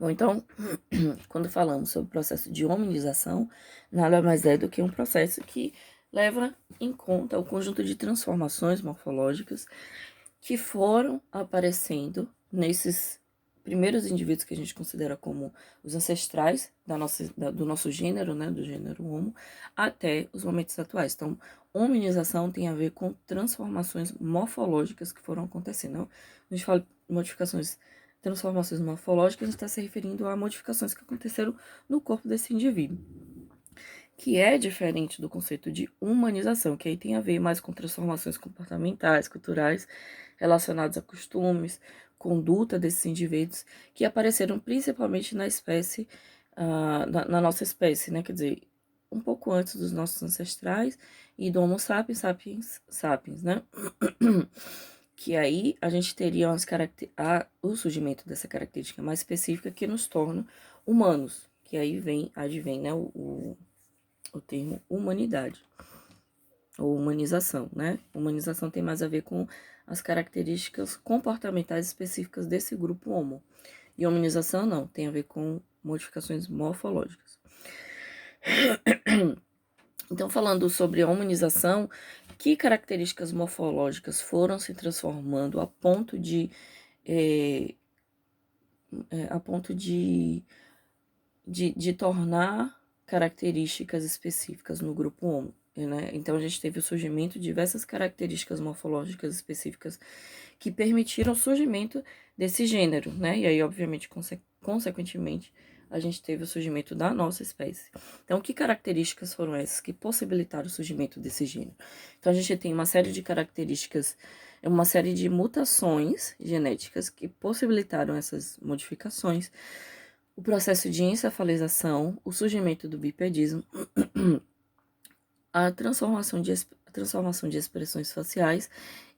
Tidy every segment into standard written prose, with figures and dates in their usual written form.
Bom, então, quando falamos sobre o processo de hominização, nada mais é do que um processo que leva em conta o conjunto de transformações morfológicas que foram aparecendo nesses primeiros indivíduos que a gente considera como os ancestrais do nosso gênero, né, do gênero Homo, até os momentos atuais. Então, hominização tem a ver com transformações morfológicas que foram acontecendo. Não? A gente fala de modificações, transformações morfológicas, a gente está se referindo a modificações que aconteceram no corpo desse indivíduo, que é diferente do conceito de humanização, que aí tem a ver mais com transformações comportamentais, culturais, relacionadas a costumes, conduta desses indivíduos, que apareceram principalmente na espécie, na nossa espécie, né? Quer dizer, um pouco antes dos nossos ancestrais e do Homo sapiens, sapiens, né? Que aí a gente teria o surgimento dessa característica mais específica que nos torna humanos, que aí advém, né, o termo humanidade, ou humanização, né? Humanização tem mais a ver com as características comportamentais específicas desse grupo Homo. E humanização não, tem a ver com modificações morfológicas. Então, falando sobre a humanização, que características morfológicas foram se transformando a ponto de tornar características específicas no grupo Homo, né? Então, a gente teve o surgimento de diversas características morfológicas específicas que permitiram o surgimento desse gênero, né? E aí, obviamente, consequentemente, a gente teve o surgimento da nossa espécie. Então, que características foram essas que possibilitaram o surgimento desse gênero? Então, a gente tem uma série de características, uma série de mutações genéticas que possibilitaram essas modificações, o processo de encefalização, o surgimento do bipedismo, a transformação de expressões faciais,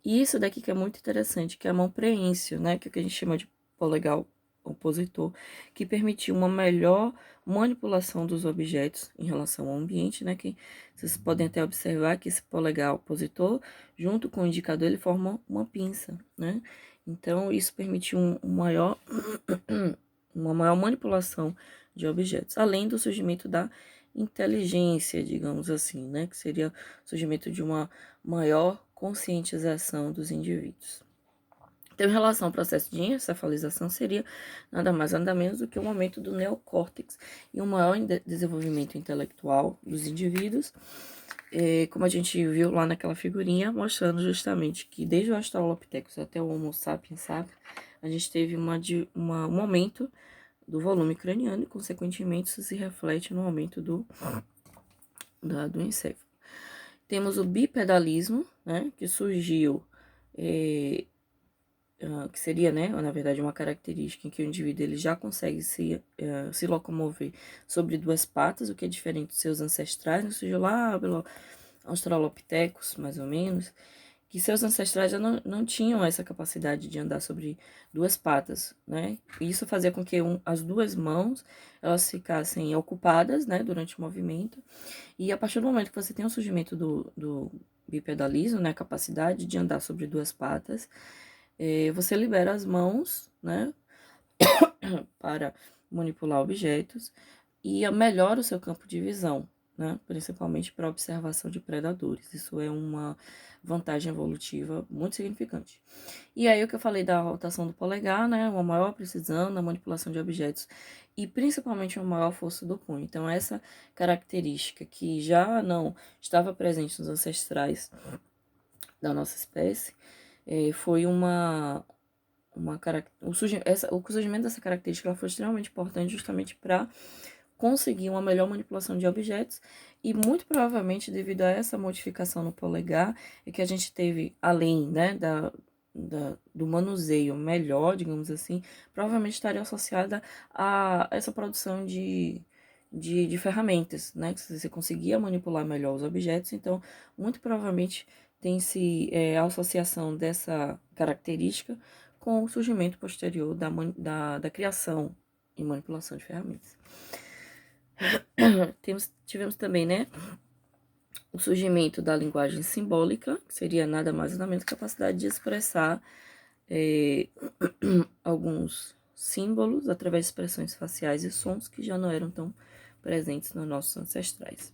e isso daqui que é muito interessante, que é a mão preêncio, né, que é o que a gente chama de polegar opositor, que permitiu uma melhor manipulação dos objetos em relação ao ambiente, né, que vocês podem até observar que esse polegar opositor, junto com o indicador, ele forma uma pinça, né, então isso permitiu uma maior manipulação de objetos, além do surgimento da inteligência, digamos assim, né, que seria o surgimento de uma maior conscientização dos indivíduos. Então, em relação ao processo de encefalização, seria nada mais nada menos do que o momento do neocórtex e um maior desenvolvimento intelectual dos indivíduos, como a gente viu lá naquela figurinha, mostrando justamente que desde o Australopithecus até o Homo sapiens sapiens, a gente teve um momento do volume craniano e, consequentemente, isso se reflete no aumento do encéfalo. Temos o bipedalismo, né, que surgiu, que seria, né, na verdade, uma característica em que o indivíduo ele já consegue se locomover sobre duas patas, o que é diferente dos seus ancestrais, né, surgiu lá pelo Australopithecus, mais ou menos, que seus ancestrais já não tinham essa capacidade de andar sobre duas patas, né? Isso fazia com que as duas mãos elas ficassem ocupadas, né, durante o movimento. E a partir do momento que você tem o surgimento do bipedalismo, né, a capacidade de andar sobre duas patas, você libera as mãos, né, para manipular objetos e melhora o seu campo de visão, né? Principalmente para observação de predadores. Isso é uma vantagem evolutiva muito significante. E aí o que eu falei da rotação do polegar, né? Uma maior precisão na manipulação de objetos e principalmente uma maior força do punho. Então essa característica que já não estava presente nos ancestrais da nossa espécie foi o surgimento dessa característica ela foi extremamente importante justamente para conseguir uma melhor manipulação de objetos e muito provavelmente devido a essa modificação no polegar é que a gente teve, além, né, do manuseio melhor, digamos assim, provavelmente estaria associada a essa produção de ferramentas, né, que você conseguia manipular melhor os objetos, então muito provavelmente tem-se a associação dessa característica com o surgimento posterior da criação e manipulação de ferramentas. Tivemos também, né, o surgimento da linguagem simbólica, que seria nada mais nada menos que a capacidade de expressar alguns símbolos, através de expressões faciais e sons que já não eram tão presentes nos nossos ancestrais.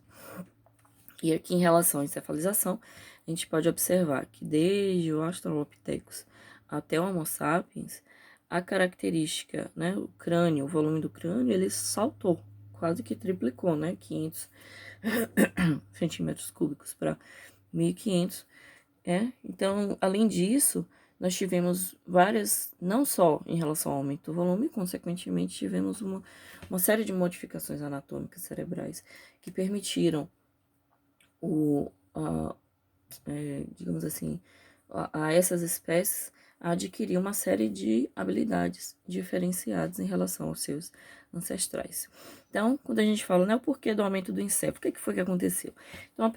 E aqui, em relação à encefalização, a gente pode observar que desde o Australopithecus até o Homo sapiens, a característica, né, o crânio, o volume do crânio, ele saltou, quase que triplicou, né, 500 centímetros cúbicos para 1.500. Então, além disso, nós tivemos várias, não só em relação ao aumento do volume, consequentemente tivemos uma série de modificações anatômicas cerebrais que permitiram digamos assim, a essas espécies adquirir uma série de habilidades diferenciadas em relação aos seus ancestrais. Então, quando a gente fala, né, o porquê do aumento do encéfalo, o que foi que aconteceu? Então,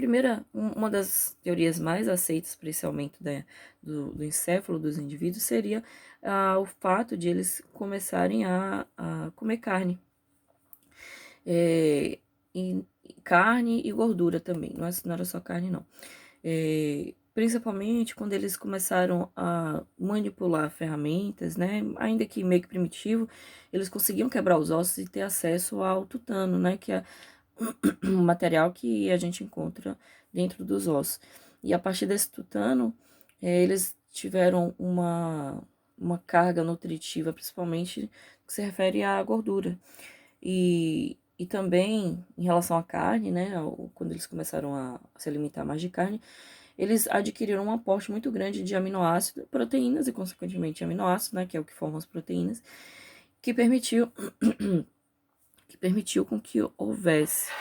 uma das teorias mais aceitas para esse aumento do encéfalo dos indivíduos seria o fato de eles começarem a comer carne. E carne e gordura também, não era só carne, não. Principalmente quando eles começaram a manipular ferramentas, né? Ainda que meio que primitivo, eles conseguiam quebrar os ossos e ter acesso ao tutano, né? Que é um material que a gente encontra dentro dos ossos. E a partir desse tutano, eles tiveram uma carga nutritiva, principalmente que se refere à gordura. E também, em relação à carne, né, quando eles começaram a se alimentar mais de carne, eles adquiriram um aporte muito grande de aminoácidos, proteínas e, consequentemente, aminoácidos, né, que é o que formam as proteínas, que permitiu com que houvesse,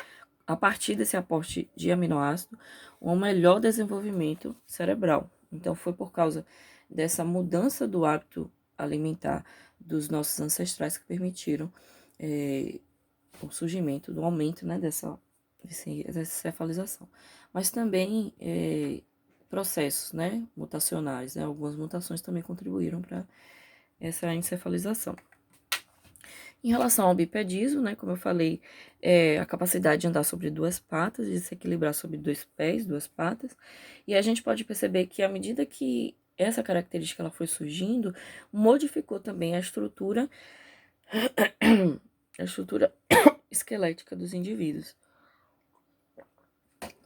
a partir desse aporte de aminoácido, um melhor desenvolvimento cerebral. Então, foi por causa dessa mudança do hábito alimentar dos nossos ancestrais que permitiram o surgimento, do aumento, né, dessa cefalização. Mas também processos, né, mutacionais, né, algumas mutações também contribuíram para essa encefalização. Em relação ao bipedismo, né, como eu falei, a capacidade de andar sobre duas patas, de se equilibrar sobre dois pés, duas patas, e a gente pode perceber que à medida que essa característica ela foi surgindo, modificou também a estrutura esquelética dos indivíduos.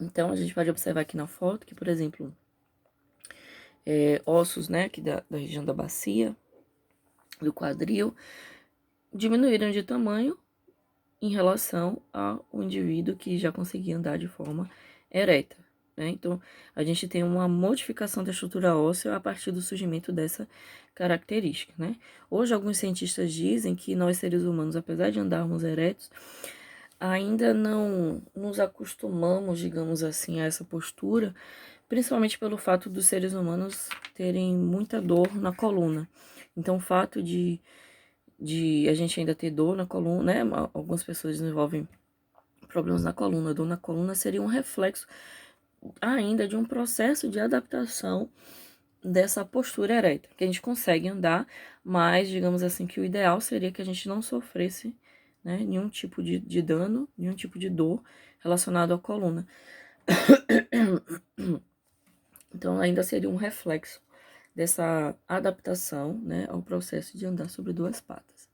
Então, a gente pode observar aqui na foto que, por exemplo, ossos, né, aqui da região da bacia, do quadril, diminuíram de tamanho em relação ao indivíduo que já conseguia andar de forma ereta, né? Então, a gente tem uma modificação da estrutura óssea a partir do surgimento dessa característica, né? Hoje, alguns cientistas dizem que nós, seres humanos, apesar de andarmos eretos, ainda não nos acostumamos, digamos assim, a essa postura, principalmente pelo fato dos seres humanos terem muita dor na coluna. Então, o fato de a gente ainda ter dor na coluna, né? Algumas pessoas desenvolvem problemas na coluna. Dor na coluna seria um reflexo ainda de um processo de adaptação dessa postura ereta, que a gente consegue andar, mas digamos assim que o ideal seria que a gente não sofresse, né, nenhum tipo de dano, nenhum tipo de dor relacionado à coluna. Então ainda seria um reflexo dessa adaptação, né, ao processo de andar sobre duas patas.